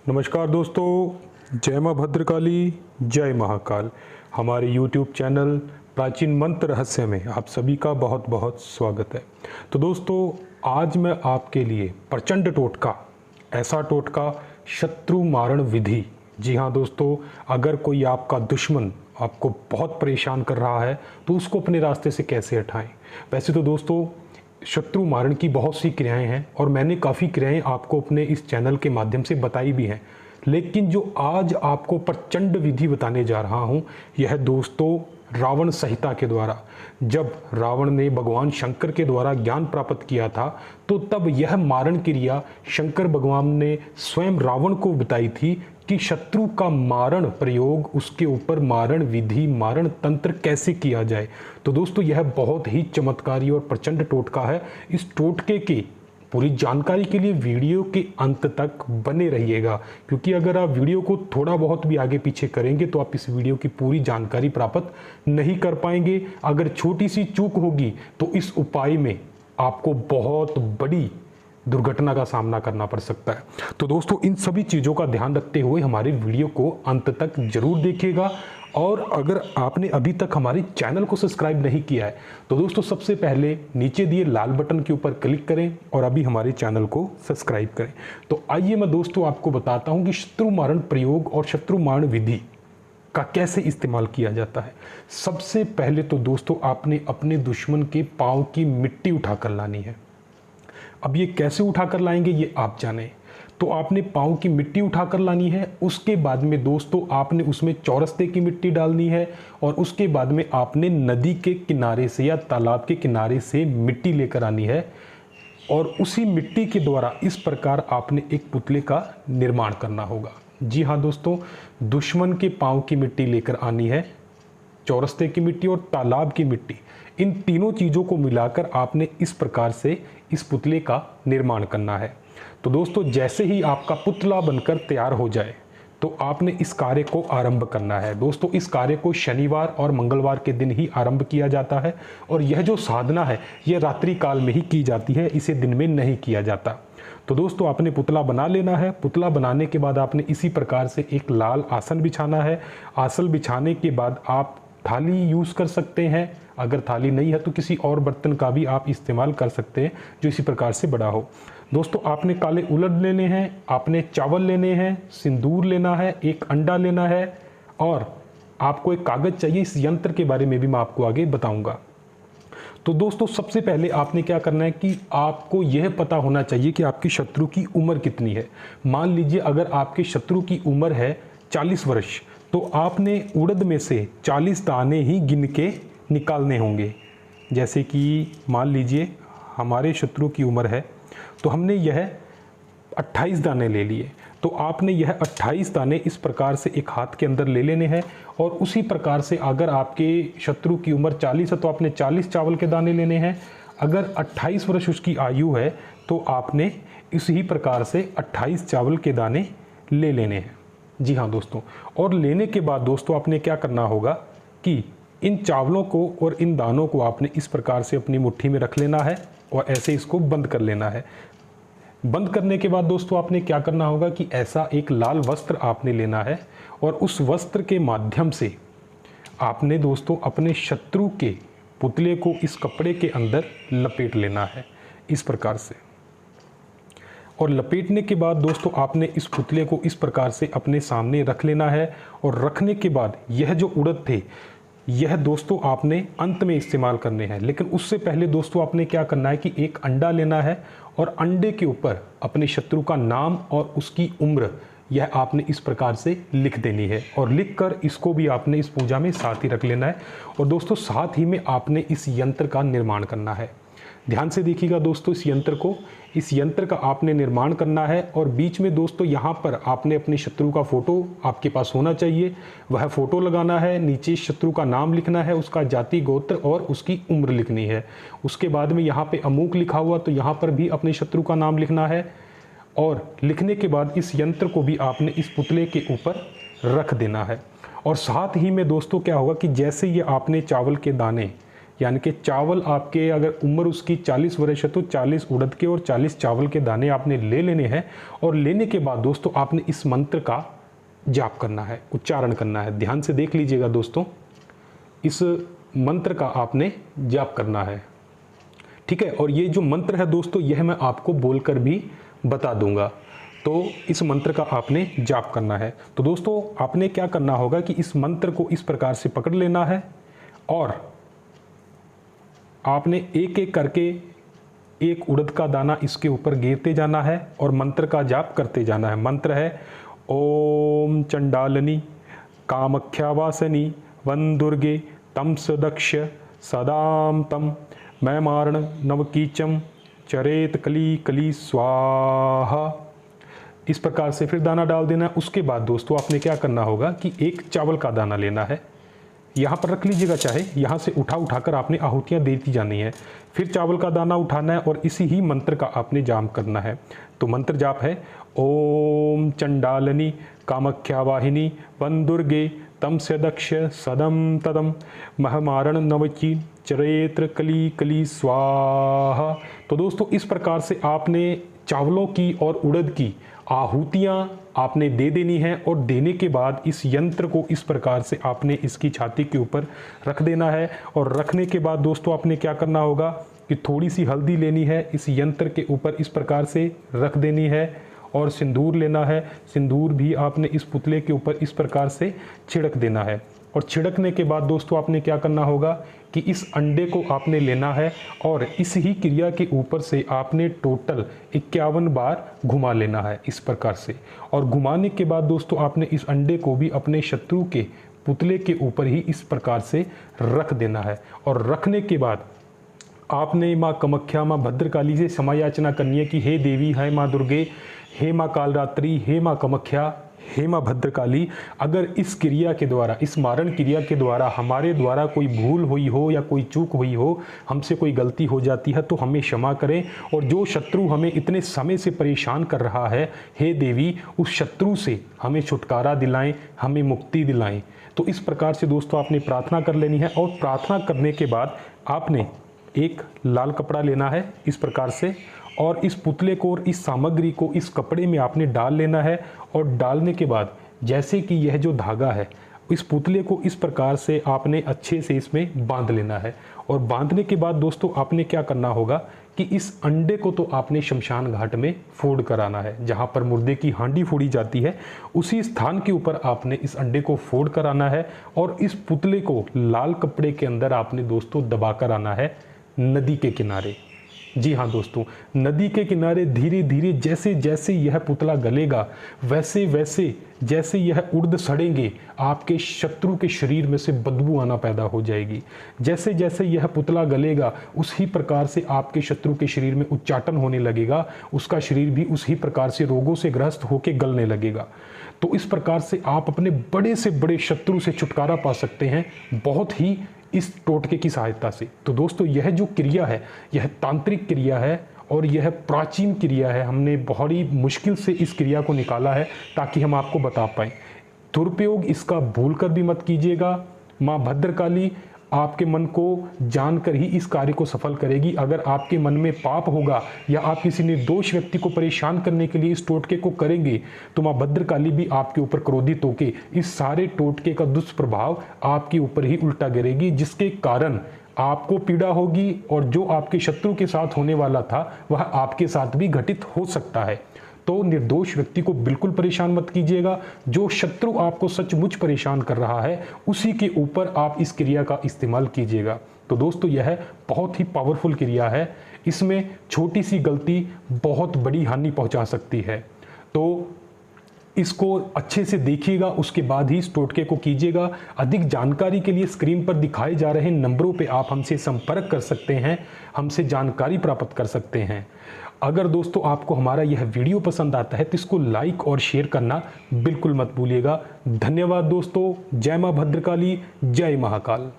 नमस्कार दोस्तों, जय माँ भद्रकाली, जय महाकाल। हमारे YouTube चैनल प्राचीन मंत्र रहस्य में आप सभी का बहुत बहुत स्वागत है। तो दोस्तों, आज मैं आपके लिए प्रचंड टोटका, ऐसा टोटका शत्रु मारण विधि। जी हाँ दोस्तों, अगर कोई आपका दुश्मन आपको बहुत परेशान कर रहा है तो उसको अपने रास्ते से कैसे हटाएं। वैसे तो दोस्तों, शत्रु मारण की बहुत सी क्रियाएं हैं और मैंने काफ़ी क्रियाएं आपको अपने इस चैनल के माध्यम से बताई भी हैं, लेकिन जो आज आपको प्रचंड विधि बताने जा रहा हूं, यह दोस्तों रावण संहिता के द्वारा, जब रावण ने भगवान शंकर के द्वारा ज्ञान प्राप्त किया था तो तब यह मारण क्रिया शंकर भगवान ने स्वयं रावण को बताई थी कि शत्रु का मारण प्रयोग, उसके ऊपर मारण विधि, मारण तंत्र कैसे किया जाए। तो दोस्तों, यह बहुत ही चमत्कारी और प्रचंड टोटका है। इस टोटके की पूरी जानकारी के लिए वीडियो के अंत तक बने रहिएगा, क्योंकि अगर आप वीडियो को थोड़ा बहुत भी आगे पीछे करेंगे तो आप इस वीडियो की पूरी जानकारी प्राप्त नहीं कर पाएंगे। अगर छोटी सी चूक होगी तो इस उपाय में आपको बहुत बड़ी दुर्घटना का सामना करना पड़ सकता है। तो दोस्तों, इन सभी चीज़ों का ध्यान रखते हुए हमारे वीडियो को अंत तक जरूर देखिएगा। और अगर आपने अभी तक हमारे चैनल को सब्सक्राइब नहीं किया है तो दोस्तों, सबसे पहले नीचे दिए लाल बटन के ऊपर क्लिक करें और अभी हमारे चैनल को सब्सक्राइब करें। तो आइए मैं दोस्तों आपको बताता हूं कि शत्रु मारण प्रयोग और शत्रु मारण विधि का कैसे इस्तेमाल किया जाता है। सबसे पहले तो दोस्तों, आपने अपने दुश्मन के पाँव की मिट्टी उठाकर लानी है। अब ये कैसे उठाकर लाएंगे ये आप जाने। तो आपने पाँव की मिट्टी उठाकर लानी है। उसके बाद में दोस्तों, आपने उसमें चौरस्ते की मिट्टी डालनी है और उसके बाद में आपने नदी के किनारे से या तालाब के किनारे से मिट्टी लेकर आनी है और उसी मिट्टी के द्वारा इस प्रकार आपने एक पुतले का निर्माण करना होगा। जी हाँ दोस्तों, दुश्मन के पाँव की मिट्टी लेकर आनी है, चौरस्ते की मिट्टी और तालाब की मिट्टी, इन तीनों चीज़ों को मिलाकर आपने इस प्रकार से इस पुतले का निर्माण करना है। तो दोस्तों, जैसे ही आपका पुतला बनकर तैयार हो जाए तो आपने इस कार्य को आरंभ करना है। दोस्तों, इस कार्य को शनिवार और मंगलवार के दिन ही आरंभ किया जाता है और यह जो साधना है यह रात्रि काल में ही की जाती है, इसे दिन में नहीं किया जाता। तो दोस्तों, आपने पुतला बना लेना है। पुतला बनाने के बाद आपने इसी प्रकार से एक लाल आसन बिछाना है। आसन बिछाने के बाद आप थाली यूज़ कर सकते हैं। अगर थाली नहीं है तो किसी और बर्तन का भी आप इस्तेमाल कर सकते हैं जो इसी प्रकार से बड़ा हो। दोस्तों, आपने काले उड़द लेने हैं, आपने चावल लेने हैं, सिंदूर लेना है, एक अंडा लेना है और आपको एक कागज़ चाहिए। इस यंत्र के बारे में भी मैं आपको आगे बताऊंगा। तो दोस्तों, सबसे पहले आपने क्या करना है कि आपको यह पता होना चाहिए कि आपकी शत्रु की उम्र कितनी है। मान लीजिए अगर आपके शत्रु की उम्र है 40 वर्ष, तो आपने उड़द में से 40 दाने ही गिन के निकालने होंगे। जैसे कि मान लीजिए हमारे शत्रु की उम्र है तो हमने यह 28 दाने ले लिए, तो आपने यह 28 दाने इस प्रकार से एक हाथ के अंदर ले लेने हैं। और उसी प्रकार से अगर आपके शत्रु की उम्र 40 है तो आपने 40 चावल के दाने लेने हैं। अगर 28 वर्ष उसकी आयु है तो आपने इसी प्रकार से 28 चावल के दाने ले लेने हैं। जी हाँ दोस्तों, और लेने के बाद दोस्तों आपने क्या करना होगा कि इन चावलों को और इन दानों को आपने इस प्रकार से अपनी मुट्ठी में रख लेना है और ऐसे इसको बंद कर लेना है। बंद करने के बाद दोस्तों आपने क्या करना होगा कि ऐसा एक लाल वस्त्र आपने लेना है और उस वस्त्र के माध्यम से आपने दोस्तों अपने शत्रु के पुतले को इस कपड़े के अंदर लपेट लेना है इस प्रकार से। और लपेटने के बाद दोस्तों आपने इस पुतले को इस प्रकार से अपने सामने रख लेना है। और रखने के बाद यह जो उड़द थे यह दोस्तों आपने अंत में इस्तेमाल करने हैं, लेकिन उससे पहले दोस्तों आपने क्या करना है कि एक अंडा लेना है और अंडे के ऊपर अपने शत्रु का नाम और उसकी उम्र यह आपने इस प्रकार से लिख देनी है। और लिखकर इसको भी आपने इस पूजा में साथ ही रख लेना है। और दोस्तों, साथ ही में आपने इस यंत्र का निर्माण करना है। ध्यान से देखिएगा दोस्तों, इस यंत्र का आपने निर्माण करना है। और बीच में दोस्तों यहाँ पर आपने अपने शत्रु का फोटो आपके पास होना चाहिए, वह फोटो लगाना है। नीचे शत्रु का नाम लिखना है, उसका जाति गोत्र और उसकी उम्र लिखनी है। उसके बाद में यहाँ पे अमूक लिखा हुआ तो यहाँ पर भी अपने शत्रु का नाम लिखना है। और लिखने के बाद इस यंत्र को भी आपने इस पुतले के ऊपर रख देना है। और साथ ही में दोस्तों क्या होगा कि जैसे ये आपने चावल के दाने यानी कि चावल आपके अगर उम्र उसकी 40 वर्ष है तो 40 उड़द के और 40 चावल के दाने आपने ले लेने हैं। और लेने के बाद दोस्तों आपने इस मंत्र का जाप करना है, उच्चारण करना है। ध्यान से देख लीजिएगा दोस्तों, इस मंत्र का आपने जाप करना है, ठीक है। और ये जो मंत्र है दोस्तों, यह मैं आपको बोलकर भी बता दूंगा। तो इस मंत्र का आपने जाप करना है। तो दोस्तों आपने क्या करना होगा कि इस मंत्र को इस प्रकार से पकड़ लेना है और आपने एक एक करके एक उड़द का दाना इसके ऊपर गिरते जाना है और मंत्र का जाप करते जाना है। मंत्र है ओम चंडालनी कामख्यावासनी वन दुर्गे तम सदक्ष सदाम तम मैं मारण नवकीचम चरेत कली कली स्वाहा। इस प्रकार से फिर दाना डाल देना। उसके बाद दोस्तों आपने क्या करना होगा कि एक चावल का दाना लेना है, यहाँ पर रख लीजिएगा, चाहे यहाँ से उठाकर आपने आहुतियाँ देती जानी है। फिर चावल का दाना उठाना है और इसी ही मंत्र का आपने जाप करना है। तो मंत्र जाप है ओम चंडालनी कामख्यावाहिनी वन दुर्गे तम सदक्ष सदम तदम महमारण नवची चरेत्र कली कली स्वाहा। तो दोस्तों इस प्रकार से आपने चावलों की और उड़द की आहुतियाँ आपने दे देनी है और देने के बाद इस यंत्र को इस प्रकार से आपने इसकी छाती के ऊपर रख देना है। और रखने के बाद दोस्तों आपने क्या करना होगा कि थोड़ी सी हल्दी लेनी है, इस यंत्र के ऊपर इस प्रकार से रख देनी है और सिंदूर लेना है। सिंदूर भी आपने इस पुतले के ऊपर इस प्रकार से छिड़क देना है। और छिड़कने के बाद दोस्तों आपने क्या करना होगा कि इस अंडे को आपने लेना है और इस ही क्रिया के ऊपर से आपने टोटल 51 बार घुमा लेना है इस प्रकार से। और घुमाने के बाद दोस्तों आपने इस अंडे को भी अपने शत्रु के पुतले के ऊपर ही इस प्रकार से रख देना है। और रखने के बाद आपने माँ कामाख्या माँ भद्रकाली से क्षमा याचना करनी है कि हे देवी, हे माँ दुर्गे, हे माँ कालरात्रि, हे माँ कामाख्या, हे माँ भद्रकाली, अगर इस क्रिया के द्वारा, इस मारण क्रिया के द्वारा हमारे द्वारा कोई भूल हुई हो या कोई चूक हुई हो, हमसे कोई गलती हो जाती है तो हमें क्षमा करें। और जो शत्रु हमें इतने समय से परेशान कर रहा है, हे देवी, उस शत्रु से हमें छुटकारा दिलाएं, हमें मुक्ति दिलाएं। तो इस प्रकार से दोस्तों आपने प्रार्थना कर लेनी है। और प्रार्थना करने के बाद आपने एक लाल कपड़ा लेना है इस प्रकार से और इस पुतले को और इस सामग्री को इस कपड़े में आपने डाल लेना है। और डालने के बाद जैसे कि यह जो धागा है, इस पुतले को इस प्रकार से आपने अच्छे से इसमें बांध लेना है। और बांधने के बाद दोस्तों आपने क्या करना होगा कि इस अंडे को तो आपने शमशान घाट में फोड़ कर आना है, जहाँ पर मुर्दे की हांडी फोड़ी जाती है उसी स्थान के ऊपर आपने इस अंडे को फोड़ कर आना है। और इस पुतले को लाल कपड़े के अंदर आपने दोस्तों दबा कर आना है नदी के किनारे। जी हाँ दोस्तों, नदी के किनारे धीरे धीरे जैसे जैसे यह पुतला गलेगा, वैसे वैसे जैसे यह उड़द सड़ेंगे, आपके शत्रु के शरीर में से बदबू आना पैदा हो जाएगी। जैसे जैसे यह पुतला गलेगा उसी प्रकार से आपके शत्रु के शरीर में उच्चाटन होने लगेगा, उसका शरीर भी उसी प्रकार से रोगों से ग्रस्त होकर गलने लगेगा। तो इस प्रकार से आप अपने बड़े से बड़े शत्रु से छुटकारा पा सकते हैं, बहुत ही इस टोटके की सहायता से। तो दोस्तों यह जो क्रिया है, यह तांत्रिक क्रिया है और यह प्राचीन क्रिया है। हमने बहुत ही मुश्किल से इस क्रिया को निकाला है ताकि हम आपको बता पाएँ। दुरुपयोग इसका भूलकर भी मत कीजिएगा। माँ भद्रकाली आपके मन को जानकर ही इस कार्य को सफल करेगी। अगर आपके मन में पाप होगा या आप किसी निर्दोष व्यक्ति को परेशान करने के लिए इस टोटके को करेंगे तो माँ भद्रकाली भी आपके ऊपर क्रोधित होकर इस सारे टोटके का दुष्प्रभाव आपके ऊपर ही उल्टा गिरेगी, जिसके कारण आपको पीड़ा होगी और जो आपके शत्रु के साथ होने वाला था वह आपके साथ भी घटित हो सकता है। तो निर्दोष व्यक्ति को बिल्कुल परेशान मत कीजिएगा। जो शत्रु आपको सचमुच परेशान कर रहा है उसी के ऊपर आप इस क्रिया का इस्तेमाल कीजिएगा। तो दोस्तों यह बहुत ही पावरफुल क्रिया है। इसमें छोटी सी गलती बहुत बड़ी हानि पहुंचा सकती है। तो इसको अच्छे से देखिएगा, उसके बाद ही इस टोटके को कीजिएगा। अधिक जानकारी के लिए स्क्रीन पर दिखाए जा रहे नंबरों पे आप हमसे संपर्क कर सकते हैं, हमसे जानकारी प्राप्त कर सकते हैं। अगर दोस्तों आपको हमारा यह वीडियो पसंद आता है तो इसको लाइक और शेयर करना बिल्कुल मत भूलिएगा। धन्यवाद दोस्तों। जय मां भद्रकाली, जय महाकाल।